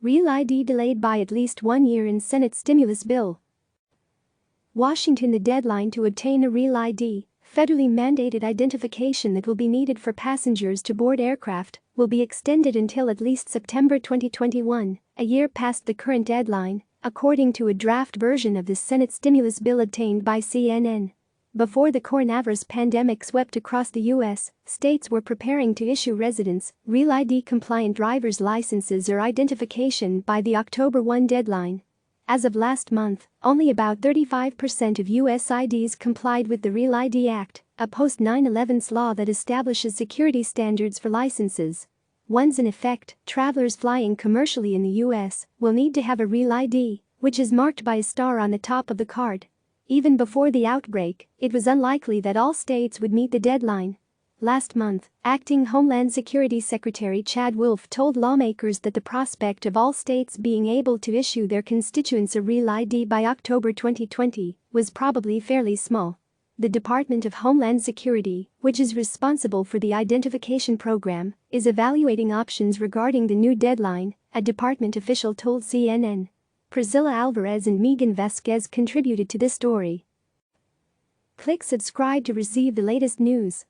Real ID delayed by at least 1 year in Senate stimulus bill. Washington. The deadline to obtain a Real ID, federally mandated identification that will be needed for passengers to board aircraft, will be extended until at least September 2021, a year past the current deadline, according to a draft version of the Senate stimulus bill obtained by CNN. Before the coronavirus pandemic swept across the U.S., states were preparing to issue residents Real ID-compliant driver's licenses or identification by the October 1 deadline. As of last month, only about 35% of U.S. IDs complied with the Real ID Act, a post-9/11 law that establishes security standards for licenses. Once in effect, travelers flying commercially in the U.S. will need to have a Real ID, which is marked by a star on the top of the card. Even before the outbreak, it was unlikely that all states would meet the deadline. Last month, Acting Homeland Security Secretary Chad Wolf told lawmakers that the prospect of all states being able to issue their constituents a Real ID by October 2020 was probably fairly small. The Department of Homeland Security, which is responsible for the identification program, is evaluating options regarding the new deadline, a department official told CNN. Priscilla Alvarez and Maegan Vazquez contributed to this story. Click subscribe to receive the latest news.